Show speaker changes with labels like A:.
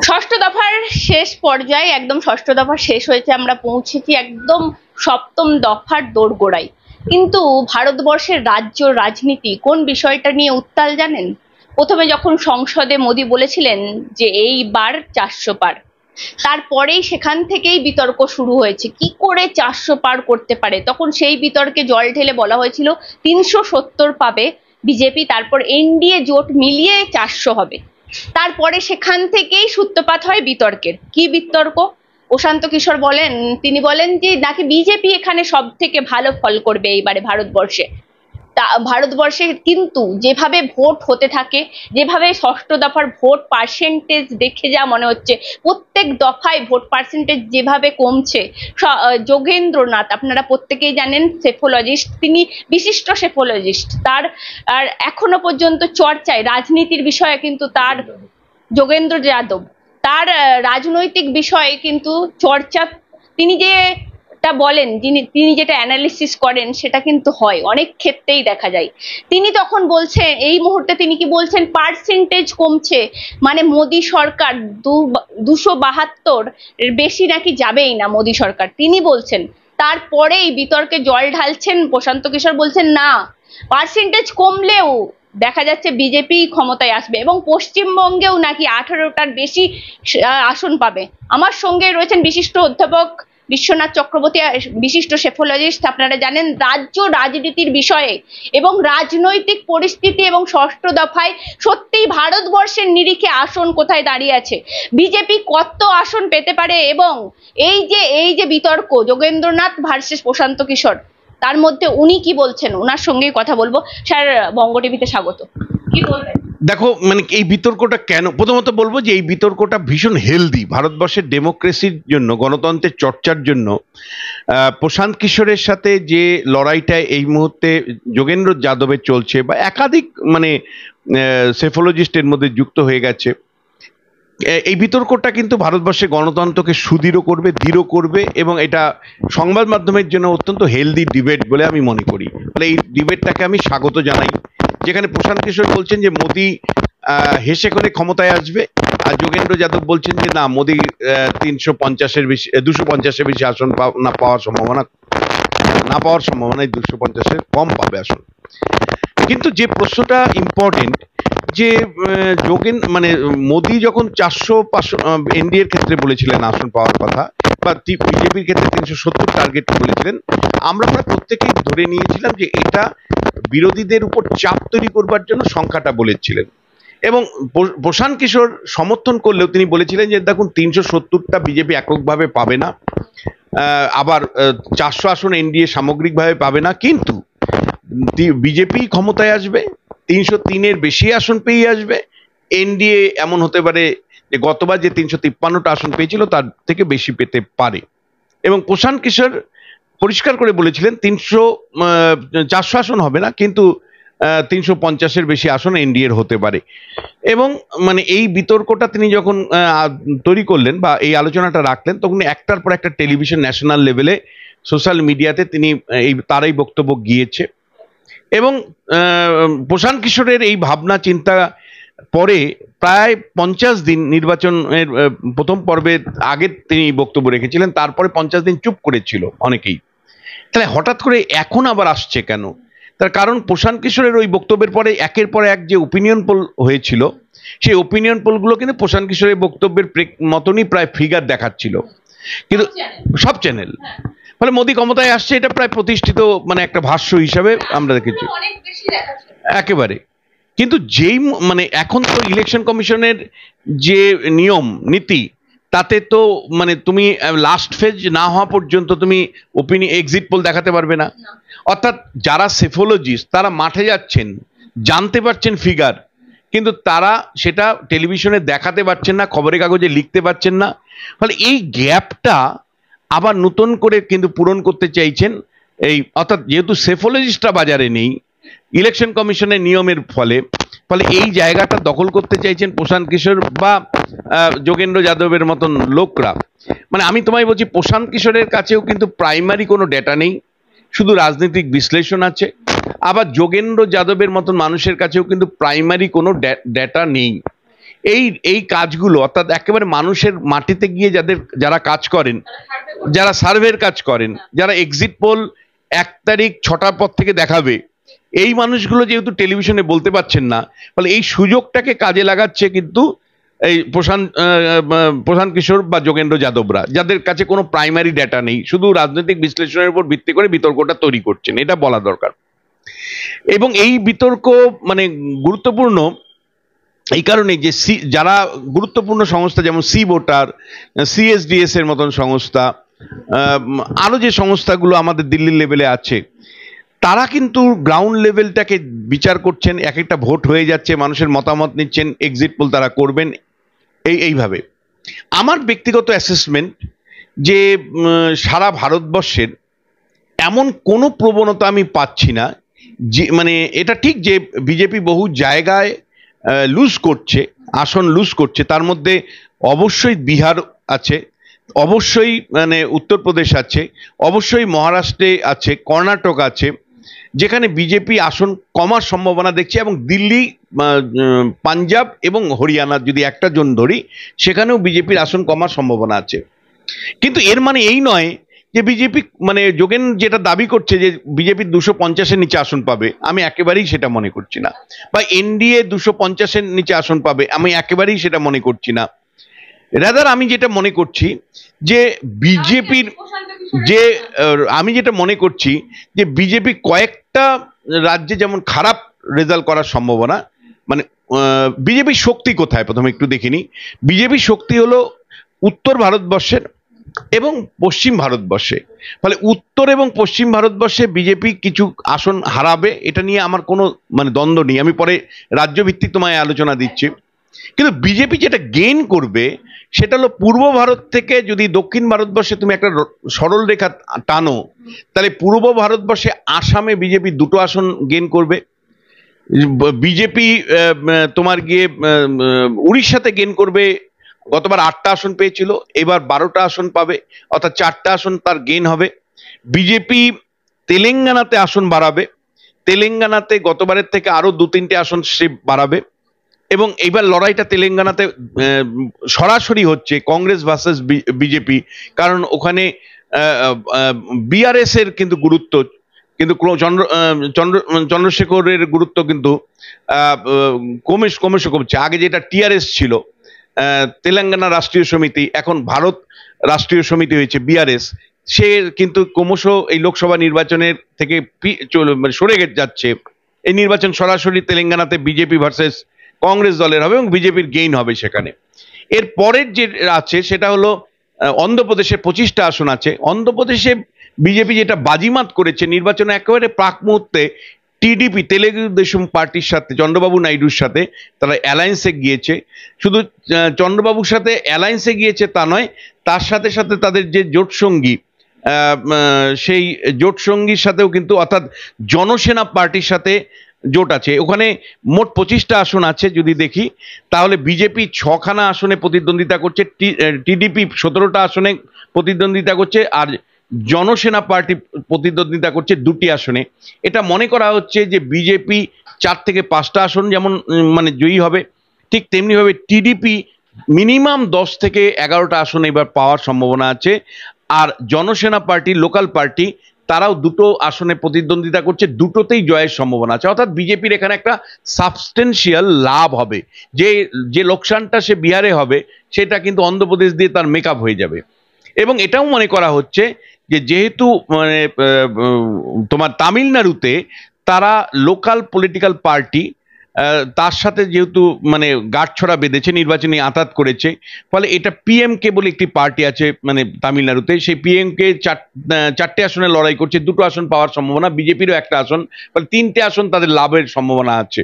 A: ষষ্ঠ দফার শেষ পর্যায়ে, একদম ষষ্ঠ দফা শেষ হয়েছে, আমরা পৌঁছেছি একদম সপ্তম দফার দোরগোড়ায়। কিন্তু ভারতবর্ষের রাজ্য রাজনীতি কোন বিষয়টা নিয়ে উত্তাল জানেন? প্রথমে যখন সংসদে মোদী বলেছিলেন যে এইবার 400 পার, তারপরেই সেখান থেকেই বিতর্ক শুরু হয়েছে কি করে 400 পার করতে পারে। তখন সেই বিতর্কে জল ঢেলে বলা হয়েছিল 370 পাবে বিজেপি, তারপর এনডিএ জোট মিলিয়ে 400 হবে। তারপরে সেখান থেকেই সূত্রপাত হয় বিতর্কের। কি বিতর্ক? প্রশান্ত কিশোর বলেন, তিনি বলেন যে নাকি বিজেপি এখানে সব থেকে ভালো ফল করবে এইবারে ভারতবর্ষে। ভারতবর্ষে কিন্তু যেভাবে ভোট হতে থাকে, যেভাবে ষষ্ঠ দফার ভোট পার্সেন্টেজ দেখে যা মনে হচ্ছে, প্রত্যেক দফায় ভোট পার্সেন্টেজ যেভাবে কমছে। যোগেন্দ্রনাথ, আপনারা প্রত্যেকেই জানেন, সেফোলজিস্ট, তিনি বিশিষ্ট সেফোলজিস্ট। তার আর এখনো পর্যন্ত চর্চায় রাজনীতির বিষয়ে কিন্তু তার, যোগেন্দ্র যাদব, তার রাজনৈতিক বিষয়ে কিন্তু চর্চা, তিনি যেটা বলেন, তিনি যেটা অ্যানালিসিস করেন সেটা কিন্তু হয়, অনেক ক্ষেত্রেই দেখা যায়। তিনি তখন বলছেন, এই মুহূর্তে তিনি কি বলছেন, পার্সেন্টেজ কমছে, মানে মোদী সরকার 272 এর বেশি নাকি যাবেই না মোদী সরকার, তিনি বলছেন। তারপরেই বিতর্কে জল ঢালছেন প্রশান্ত কিশোর, বলছেন না, পার্সেন্টেজ কমলেও দেখা যাচ্ছে বিজেপি ক্ষমতায় আসবে এবং পশ্চিমবঙ্গেও নাকি 18টার বেশি আসন পাবে। আমার সঙ্গে রয়েছেন বিশিষ্ট অধ্যাপক বিশ্বনাথ চক্রবর্তী, বিশিষ্ট সেফোলজিস্ট। আপনারা জানেন রাজ্য রাজনীতির বিষয়ে এবং রাজনৈতিক পরিস্থিতি এবং ষষ্ঠ দফায় সত্যিই ভারতবর্ষের নিরিখে আসন কোথায় দাঁড়িয়ে আছে, বিজেপি কত আসন পেতে পারে, এবং এই যে বিতর্ক যোগেন্দ্রনাথ ভার্সেস প্রশান্ত কিশোর, তার মধ্যে উনি কি বলছেন, ওনার সঙ্গেই কথা বলবো। স্যার, বঙ্গ টিভিতে স্বাগত। কি বলবেন?
B: দেখো, মানে এই বিতর্কটা কেন, প্রথমত বলবো যে এই বিতর্কটা ভীষণ হেলদি ভারতবর্ষের ডেমোক্রেসির জন্য, গণতন্ত্রের চর্চার জন্য। প্রশান্ত কিশোরের সাথে যে লড়াইটা এই মুহূর্তে যোগেন্দ্র যাদবের চলছে, বা একাধিক মানে সেফোলজিস্টের মধ্যে যুক্ত হয়ে গেছে, এই বিতর্কটা কিন্তু ভারতবর্ষের গণতন্ত্রকে সুদৃঢ় করবে, দৃঢ় করবে, এবং এটা সংবাদ মাধ্যমের জন্য অত্যন্ত হেলদি ডিবেট বলে আমি মনে করি। ফলে এই ডিবেটটাকে আমি স্বাগত জানাই, যেখানে প্রশান্ত কিশোর বলছেন যে মোদী হেসে করে ক্ষমতায় আসবে, আর যোগেন্দ্র যাদব বলছেন যে না, মোদী 350-এর বেশি, 250-এর বেশি আসন না পাওয়ার সম্ভাবনা, 250-এর কম পাবে আসন। কিন্তু যে প্রশ্নটা ইম্পর্টেন্ট, যে মানে মোদী যখন 400-500 এনডিএর ক্ষেত্রে বলেছিলেন আসন পাওয়ার কথা, বা বিজেপির ক্ষেত্রে 370 টার্গেট বলেছিলেন, আমরা প্রত্যেকেই ধরে নিয়েছিলাম যে এটা বিরোধীদের উপর চাপ তৈরি করবার জন্য সংখ্যাটা বলেছিলেন। এবং প্রশান্ত কিশোর সমর্থন করলেও তিনি বলেছিলেন যে দেখুন, 370টা বিজেপি এককভাবে পাবে না, আবার 400 আসন এনডিএ সামগ্রিকভাবে পাবে না, কিন্তু বিজেপি ক্ষমতায় আসবে, 303-এর বেশি আসন পেয়ে আসবে। এনডিএ এমন হতে পারে যে গতবার যে 353টা আসন পেয়েছিল তার থেকে বেশি পেতে পারে। এবং প্রশান্ত কিশোর পরিষ্কার করে বলেছিলেন 400 আসন হবে না, কিন্তু 350-এর বেশি আসন এনডিএর হতে পারে। এবং মানে এই বিতর্কটা তিনি যখন তৈরি করলেন বা এই আলোচনাটা রাখলেন, তখন একটার পর একটা টেলিভিশন, ন্যাশনাল লেভেলে, সোশ্যাল মিডিয়াতে তিনি তারাই বক্তব্য গিয়েছে। এবং প্রশান্ত কিশোরের এই ভাবনা চিন্তা পরে প্রায় 50 দিন, নির্বাচনের প্রথম পর্বে আগে তিনি বক্তব্য রেখেছিলেন, তারপরে 50 দিন চুপ করেছিল অনেকেই। তাহলে হঠাৎ করে এখন আবার আসছে কেন? তার কারণ প্রশান্ত কিশোরের ওই বক্তব্যের পরে একের পর এক যে ওপিনিয়ন পোল হয়েছিল, সেই ওপিনিয়ন পোলগুলো কিন্তু প্রশান্ত কিশোরের বক্তব্যের মতনই প্রায় ফিগার দেখাচ্ছিল, কিন্তু সব চ্যানেল। ফলে মোদী ক্ষমতায় আসছে, এটা প্রায় প্রতিষ্ঠিত মানে একটা ভাষ্য হিসাবে আমরা দেখেছি একেবারে। কিন্তু যেই মানে এখন তো ইলেকশন কমিশনের যে নিয়ম নীতি, তাতে তো মানে তুমি লাস্ট ফেজ না হওয়া পর্যন্ত তুমি এক্সিট পোল দেখাতে পারবে না। অর্থাৎ যারা সেফোলজিস্ট তারা মাঠে যাচ্ছেন, জানতে পারছেন ফিগার, কিন্তু তারা সেটা টেলিভিশনে দেখাতে পারছেন না, খবরের কাগজে লিখতে পারছেন না। ফলে এই গ্যাপটা আবার নতুন করে কিন্তু পূরণ করতে চাইছেন এই, অর্থাৎ যেহেতু সেফোলজিস্টরা বাজারে নেই ইলেকশন কমিশনের নিয়মের ফলে এই জায়গাটা দখল করতে চাইছেন প্রশান্ত কিশোর বা যোগেন্দ্র যাদবের মতন লোকরা। মানে আমি তোমায় বলছি, প্রশান্ত কিশোরের কাছেও কিন্তু প্রাইমারি কোনো ডেটা নেই, শুধু রাজনৈতিক বিশ্লেষণ আছে। আবার যোগেন্দ্র যাদবের মতন মানুষের কাছেও কিন্তু প্রাইমারি কোনো ডেটা নেই। এই এই কাজগুলো অর্থাৎ একেবারে মানুষের মাটিতে গিয়ে যারা কাজ করেন, যারা সার্ভের কাজ করেন, যারা এক্সিট পোল 1 তারিখ 6টার পর থেকে দেখাবে, এই মানুষগুলো যেহেতু টেলিভিশনে বলতে পারছেন না, ফলে এই সুযোগটাকে কাজে লাগাচ্ছে কিন্তু এই প্রশান্ত কিশোর বা যোগেন্দ্র যাদবরা, যাদের কাছে কোনো প্রাইমারি ডেটা নেই, শুধু রাজনৈতিক বিশ্লেষণের উপর ভিত্তি করে বিতর্কটা তৈরি করছেন, এটা বলা দরকার। এবং এই বিতর্ক মানে গুরুত্বপূর্ণ এই কারণে যে যারা গুরুত্বপূর্ণ সংস্থা যেমন সি ভোটার, সিএসডিএস এর মতন সংস্থা, আরো যে সংস্থাগুলো আমাদের দিল্লির লেভেলে আছে, তারা কিন্তু গ্রাউন্ড লেভেলটাকে বিচার করছেন, এক একটা ভোট হয়ে যাচ্ছে, মানুষের মতামত নিচ্ছেন, এক্সিট পোল তারা করবেন এইভাবে। আমার ব্যক্তিগত অ্যাসেসমেন্ট যে সারা ভারতবর্ষের এমন কোনো প্রবণতা আমি পাচ্ছি না যে, মানে এটা ঠিক যে বিজেপি বহু জায়গায় লুজ করছে, আসন লুজ করছে, তার মধ্যে অবশ্যই বিহার আছে, অবশ্যই মানে উত্তরপ্রদেশ আছে, অবশ্যই মহারাষ্ট্রে আছে, কর্ণাটক আছে, যেখানে বিজেপি আসন কমার সম্ভাবনা দেখছে, এবং দিল্লি, পাঞ্জাব এবং হরিয়ানা যদি একটা জোন ধরি, সেখানেও বিজেপির আসন কমার সম্ভাবনা আছে। কিন্তু এর মানে এই নয় যে বিজেপি, মানে যোগেন যেটা দাবি করছে যে বিজেপি 250-এর নিচে আসন পাবে, আমি একেবারেই সেটা মনে করছি না, বা এনডিএ 250-এর নিচে আসন পাবে, আমি একেবারেই সেটা মনে করছি না। রাদার আমি যেটা মনে করছি যে বিজেপির যে আমি যেটা মনে করছি যে বিজেপি কয়েকটা রাজ্যে যেমন খারাপ রেজাল্ট করার সম্ভাবনা, মানে বিজেপির শক্তি কোথায় প্রথমে একটু দেখিনি। বিজেপির শক্তি হলো উত্তর ভারতবর্ষের এবং পশ্চিম ভারতবর্ষে, ফলে উত্তর এবং পশ্চিম ভারতবর্ষে বিজেপি কিছু আসন হারাবে, এটা নিয়ে আমার কোনো মানে দ্বন্দ্ব নেই, আমি পরে রাজ্যভিত্তিক তোমায় আলোচনা দিচ্ছি। কিন্তু বিজেপি যেটা গেইন করবে সেটা হলো পূর্ব ভারত থেকে যদি দক্ষিণ ভারতবর্ষে তুমি একটা সরল রেখা টানো, তাহলে পূর্ব ভারতবর্ষে আসামে বিজেপি 2টো আসন গেইন করবে, বিজেপি তোমার গিয়ে উড়িষ্যাতে গেইন করবে, গতবার 8টা আসন পেয়েছিল, এবার 12টা আসন পাবে, অর্থাৎ 4টা আসন তার গেইন হবে। বিজেপি তেলেঙ্গানাতে আসন বাড়াবে, তেলেঙ্গানাতে গতবারের থেকে আরো 2-3টে আসন সে বাড়াবে, এবং এইবার লড়াইটা তেলেঙ্গানাতে সরাসরি হচ্ছে কংগ্রেস ভার্সেস বিজেপি, কারণ ওখানে বিআরএস এর কিন্তু গুরুত্ব, কিন্তু চন্দ্রশেখরের গুরুত্ব কিন্তু কমছে। আগে যেটা টিআরএস ছিল, তেলেঙ্গানা রাষ্ট্রীয় সমিতি, এখন ভারত রাষ্ট্রীয় সমিতি হয়েছে বিআরএস, সে কিন্তু ক্রমশ এই লোকসভা নির্বাচনের থেকে সরে যাচ্ছে। এই নির্বাচন সরাসরি তেলেঙ্গানাতে বিজেপি ভার্সেস কংগ্রেস দলের হবে এবং বিজেপির গেইন হবে সেখানে। এর পরের যে আছে সেটা হলো অন্ধ্রপ্রদেশে 25টা আসন আছে। অন্ধ্রপ্রদেশে বিজেপি যেটা বাজিমাত করেছে নির্বাচনে একেবারে প্রাক মুহূর্তে, টিডিপি তেলেগু দেশম পার্টির সাথে, চন্দ্রবাবু নাইডুর সাথে তারা অ্যালায়েন্সে গিয়েছে। শুধু চন্দ্রবাবুর সাথে অ্যালায়েন্সে গিয়েছে তা নয়, তার সাথে সাথে তাদের যে জোটসঙ্গী, সেই জোটসঙ্গীর সাথেও কিন্তু, অর্থাৎ জনসেনা পার্টির সাথে জোট আছে। ওখানে মোট 25টা আসন আছে যদি দেখি, তাহলে বিজেপি 6খানা আসনে প্রতিদ্বন্দ্বিতা করছে, টিডিপি 17টা আসনে প্রতিদ্বন্দ্বিতা করছে, আর জনসেনা পার্টি প্রতিদ্বন্দ্বিতা করছে 2টি আসনে। এটা মনে করা হচ্ছে যে বিজেপি 4 থেকে 5টা আসন যেমন মানে জয়ী হবে, ঠিক তেমনিভাবে টিডিপি মিনিমাম 10 থেকে 11টা আসন এবার পাওয়ার সম্ভাবনা আছে। আর জনসেনা পার্টি, লোকাল পার্টি, তারাও 2টো আসনে প্রতিদ্বন্দ্বিতা করছে, 2টোতেই জয়ের সম্ভাবনা আছে। অর্থাৎ বিজেপির এখানে একটা সাবস্টেন্সিয়াল লাভ হবে, যে লোকসানটা সে বিহারে হবে সেটা কিন্তু অন্ধ্রপ্রদেশ দিয়ে তার মেকআপ হয়ে যাবে। এবং এটাও মনে করা হচ্ছে যে যেহেতু মানে তোমার তামিলনাড়ুতে তারা লোকাল পলিটিক্যাল পার্টি, তার সাথে যেহেতু মানে গাঁটছড়া বেঁধেছে, নির্বাচনী আঁতাত করেছে, ফলে এটা পিএমকে বলে একটি পার্টি আছে মানে তামিলনাড়ুতে, সেই পিএমকে 4টে আসনে লড়াই করছে, 2টো আসন পাওয়ার সম্ভাবনা, বিজেপিরও 1টা আসন, ফলে 3টে আসন তাদের লাভের সম্ভাবনা আছে।